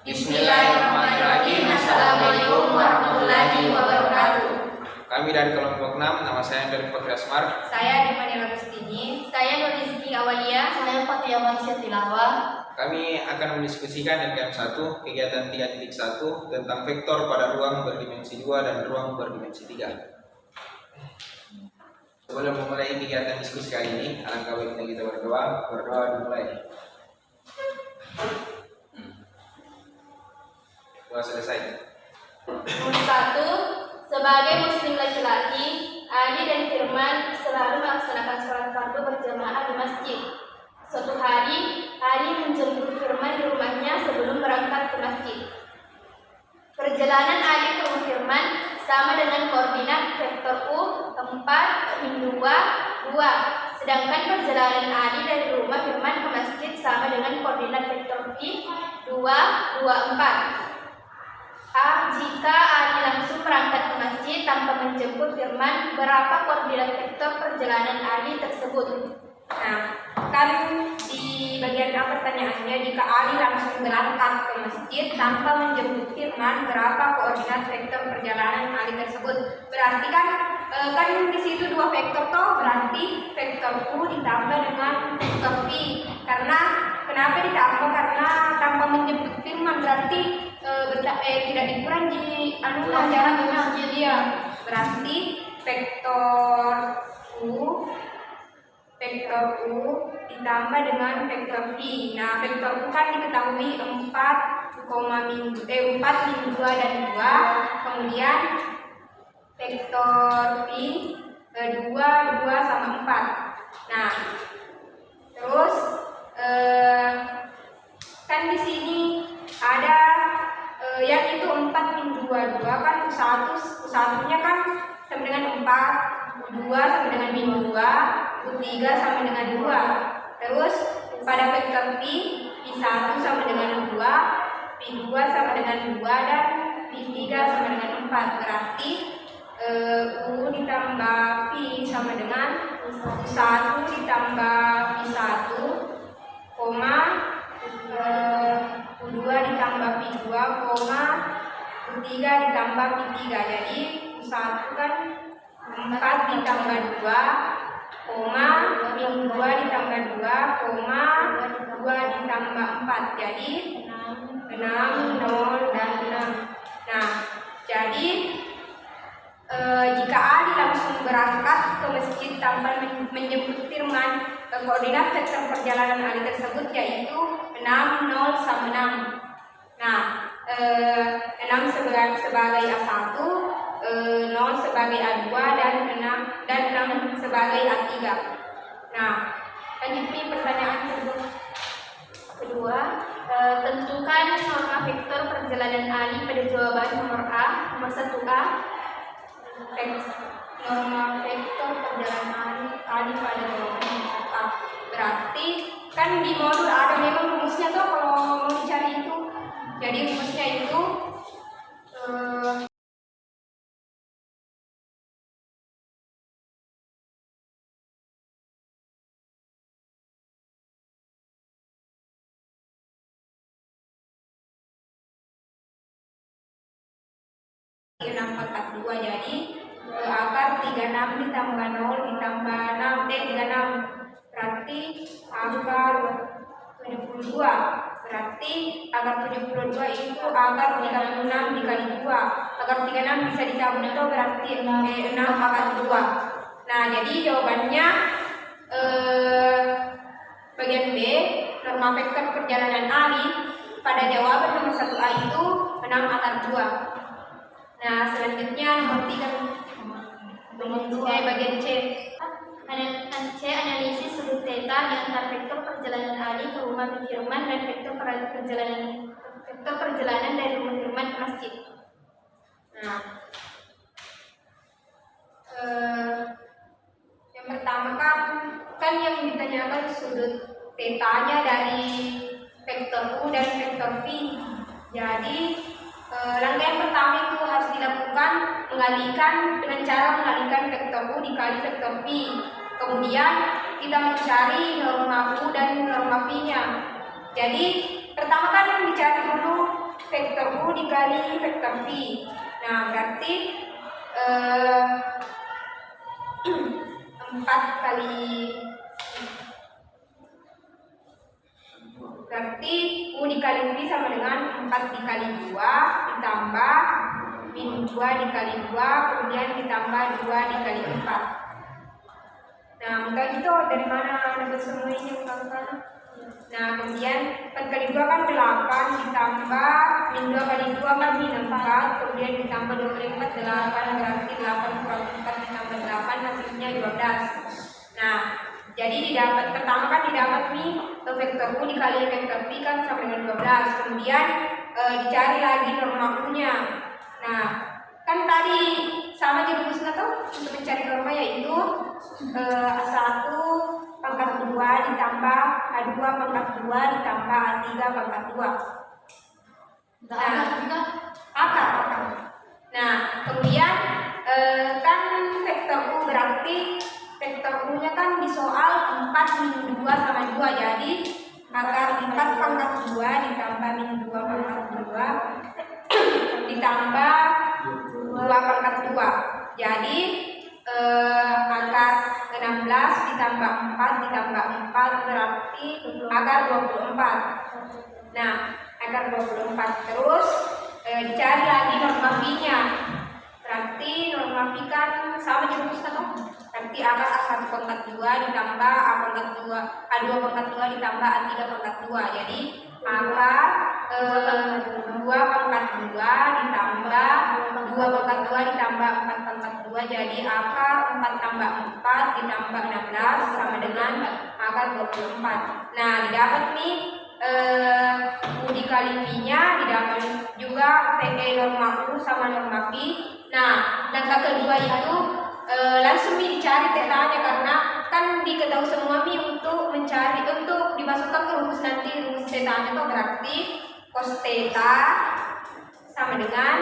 Bismillahirrahmanirrahim. Assalamualaikum warahmatullahi wabarakatuh. Kami dari kelompok 6, nama saya dari Asmar. Saya Dimani Agustini. Saya Nurizki Awalia. Saya Fatia Marsya Tilawah. Kami akan mendiskusikan LKM 1, kegiatan 3.1 tentang vektor pada ruang berdimensi 2 dan ruang berdimensi 3. Sebelum memulai kegiatan diskusi kali ini, alangkah baiknya kita berdoa. Berdoa dimulai. Doa selesai. 1. Sebagai muslim laki-laki, Ali dan Firman selalu melaksanakan sholat fardu berjamaah di masjid. Suatu hari, Ali menjemput Firman di rumahnya sebelum berangkat ke masjid. Perjalanan Ali ke rumah Firman sama dengan koordinat vektor U 4, min 2, 2. Sedangkan perjalanan Ali dari rumah Firman ke masjid sama dengan koordinat vektor V 2, 2, 4. Jika Ali langsung berangkat ke masjid tanpa menjemput Firman, berapa koordinat vektor perjalanan Ali tersebut? Nah, kan di bagian A pertanyaannya, jika Ali langsung berangkat ke masjid tanpa menjemput Firman, berapa koordinat vektor perjalanan Ali tersebut? Berarti kan di situ dua vektor toh, berarti vektor U ditambah dengan vektor V. Karena kenapa ditambah? Karena tanpa menjemput Firman berarti tidak dikurangi jarak ke masjid dia. Berarti vektor U ditambah dengan vektor V. Nah, vektor U kan diketahui 4 min 2 dan 2. Kemudian vektor V 2 sama 4. Nah, terus kan di sini ada yang itu 4 min 2 kan U1-nya kan sama dengan 4, U2 sama dengan min 2, U3 sama dengan 2. Terus pada vektor P1 sama dengan 2, P2 sama dengan 2, dan P3 sama dengan 4. Berarti U ditambah P sama dengan U1 ditambah P1, koma U2 ditambah P2, koma U3 ditambah P3. Jadi U1 kan 4 ditambah 2, koma min 2 ditambah 2, koma 2 ditambah 4. Jadi 6, 0, dan 6. Nah, jadi jika Ali langsung berangkat ke masjid tanpa menjemput Firman, koordinat vektor perjalanan Ali tersebut yaitu 6, 0, sama 6. Nah, 6 sebagai A1, 0 sebagai A2, dan 6 sebagai A3. Nah, lanjut pertanyaan kedua. Tentukan norma vektor perjalanan Ali pada jawaban nomor A. Nomor 1A. Norma vektor perjalanan Ali pada jawaban nomor A. Berarti kan di modul ada memang rumusnya tuh kalau mau dicari itu. Jadi rumusnya itu (642). Jadi akar 36 ditambah 0 ditambah 6 36. Berarti akar 72. Berarti akar 72 itu akar 36 dikali 2. Akar 36 bisa dicabut itu berarti 6 akar 2. Nah, jadi jawabannya bagian B, norma vektor perjalanan Ali pada jawaban nomor 1A itu 6 akar 2. Nah, selanjutnya nomor 3 bagian C. Analisis sudut theta di antara vektor perjalanan Ali ke rumah Firman dan vektor perjalanan dari rumah Firman ke masjid. Nah, yang pertama kan yang ditanyakan sudut tetanya dari vektor U dan vektor V. Jadi langkah yang pertama itu harus dilakukan dengan cara mengalihkan vektor U dikali vektor V. Kemudian kita mencari norma U dan norma V-nya. Jadi pertama kan dicari dulu vektor U dikali vektor V. Nah, berarti 4 kali, berarti U dikali V sama dengan 4 dikali 2 ditambah min 2 dikali 2 kemudian ditambah 2 dikali 4. Nah, mudah gitu dari mana dapat semua ini bukan? Nah, kemudian 4 kali 2 kan 8 ditambah min 2 kali 2 kan min 4 kemudian ditambah 2 kali 4 8 berarti 8 kurang 4 ditambah 8 hasilnya 12. Nah, jadi didapat pertama kan didapat nih vektor U dikali vektor V kan sama dengan 12. Kemudian dicari lagi norma U-nya. Nah, kan tadi sama rumusnya tuh untuk mencari norma yaitu A1 pangkat 2 ditambah A2 pangkat 2 ditambah A3 pangkat 2. Nah, akar. Nah, kemudian kan vektor U berarti vektor U-nya kan di soal 4 min 2 sama 2. Jadi akar 4 pangkat 2 ditambah min 2 pangkat 2 ditambah 2 pangkat 2. Jadi akar 16 ditambah 4 ditambah 4 berarti akar 24. Nah, akar 24 terus dicari lagi norma V-nya. Berarti norma V kan sama rumusnya toh. Berarti akar A1 pangkat 2 ditambah A pangkat 2 A2 pangkat 2 ditambah A3 pangkat 2. Jadi akar 2 pangkat 2 ditambah 2 pangkat 2 ditambah 4 pangkat 2. Jadi akar 4 tambah 4 ditambah 16 sama dengan akar 24. Nah, didapat nih U dikali V-nya, didapat juga PE norma U sama norma V. Nah, langkah kedua itu langsung dicari tetanya karena kan diketahui semua untuk mencari untuk dimasukkan ke rumus nanti rumus tetanya itu berarti cos theta sama dengan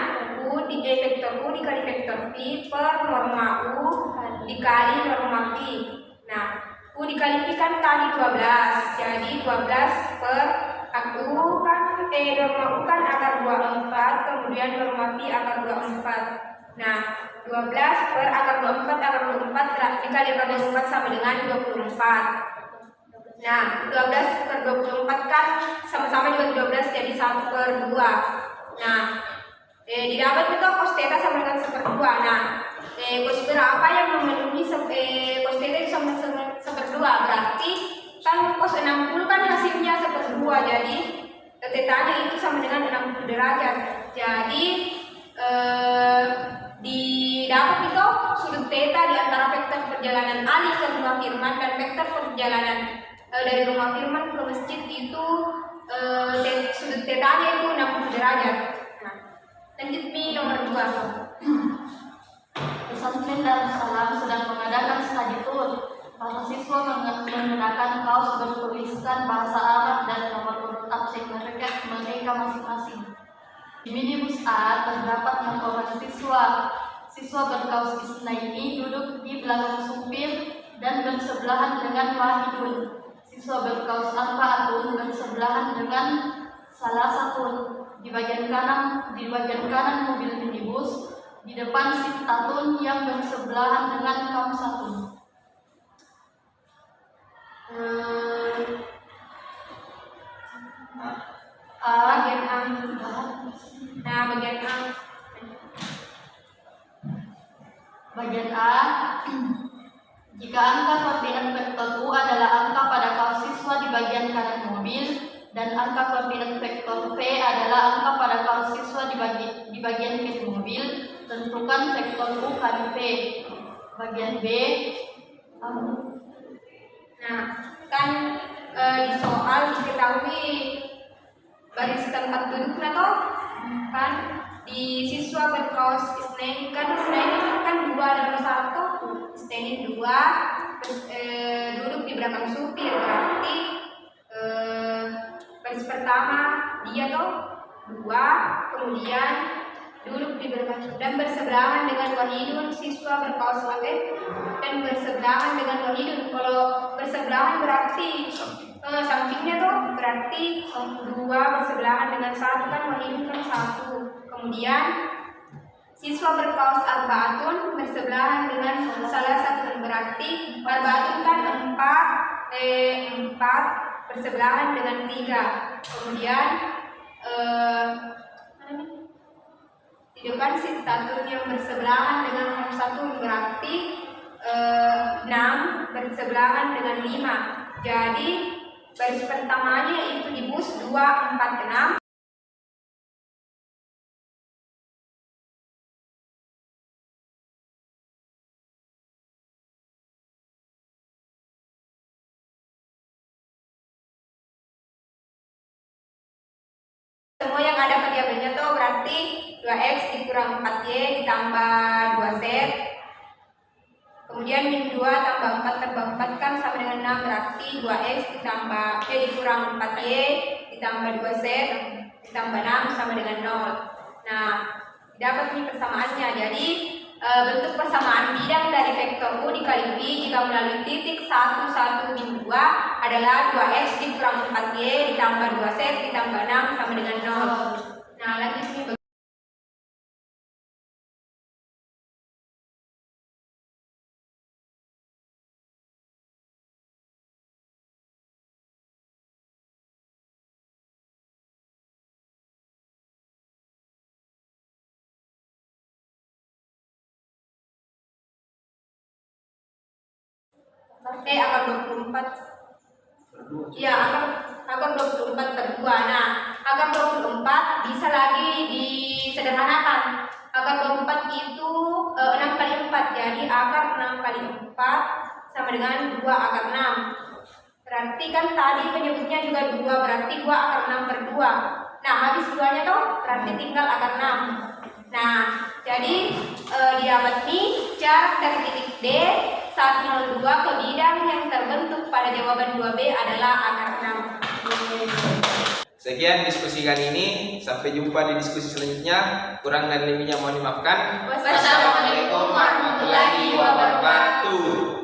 U di vektor U dikali vektor V per norma U dikali norma V. Nah, U dikali V kan kali 12, jadi 12 per U kan norma U kan akar 24, kemudian norma V akar 24. Nah, 12 per akar 24 dikali akar 24 sama dengan 24. Nah, 12 per 24 kan sama-sama juga 12 jadi 1 per 2. Nah, didapat itu cos theta sama dengan 1/2. Nah, cos berapa yang memenuhi cos theta itu sama dengan 1/2 berarti kan cos 60 kan hasilnya 1/2 jadi tetanya itu sama dengan 60 derajat. Jadi didapat itu sudut theta di antara vektor perjalanan Ali ke rumah Firman dan vektor perjalanan dari rumah Firman ke masjid itu sudut tetanya itu 60 derajat. Nah, lanjut nih nomor 2. Pesantren Darussalam sedang mengadakan study tour. Para siswa mengenakan kaos bertuliskan bahasa Arab dan nomor urut absen mereka masing-masing. Di minibus A terdapat 6 orang siswa. Siswa berkaus isna ini duduk di belakang supir dan bersebelahan dengan Wahidun. Siswa berkaus Arbaatun bersebelahan dengan Salasatun. Di bagian kanan mobil minibus, di depan Sittatun yang bersebelahan dengan Kamsatun. Bagian A. Nah, bagian A. Jika angka koordinat vektor U adalah angka pada kaus siswa di bagian kanan mobil dan angka koordinat vektor V adalah angka pada kaus siswa di bagian kiri mobil, tentukan vektor U kali V. Bagian B. Nah, kan di soal diketahui baris tempat duduknya toh kan di siswa berkaus isnaini kan isnaini kan 2 dalam 1 isnaini 2 terus duduk di belakang supir berarti baris pertama dia toh 2 kemudian duduk di belakang supir dan bersebelahan dengan Wahidun siswa berkaus dan bersebelahan dengan Wahidun. Kalau bersebelahan berarti Sampingnya tuh berarti 2 bersebelahan dengan 1 kan wahidun kan 1. Kemudian siswa berkaos arbaatun bersebelahan dengan salah satu, berarti arbaatun kan 4 bersebelahan dengan 3. Kemudian di depan sittatun yang bersebelahan dengan 1 berarti 6 bersebelahan dengan 5. Jadi baris pertamanya itu dibus 2, 4, 6. Semua yang ada variabelnya tuh berarti 2x dikurang 4y ditambah 2z. Kemudian min 2 tambah 4 tambah 4 kan sama dengan 6, berarti 2x ditambah dikurang 4y ditambah 2z ditambah 6 sama dengan 0. Nah, dapat nih persamaannya. Jadi bentuk persamaan bidang dari vektor u dikali v jika melalui titik 1, 1, min 2 adalah 2x dikurang 4y ditambah 2z ditambah 6 sama dengan 0. Nah, lanjut sini. Akar 24. Ya, akar 24 per 2. Nah, akar 24 bisa lagi disederhanakan. Akar 24 itu 6 kali 4. Jadi akar 6 kali 4 sama dengan 2 akar 6. Berarti kan tadi penyebutnya juga 2, berarti 2 akar 6 per 2. Nah, habis 2-nya tuh berarti tinggal akar 6. Nah, jadi didapat nih jarak dari titik D 102 ke bidang yang terbentuk pada jawaban 2B adalah akar 6. Sekian diskusi kali ini. Sampai jumpa di diskusi selanjutnya. Kurang dan lebihnya mohon dimaafkan. Wassalamualaikum warahmatullahi wabarakatuh.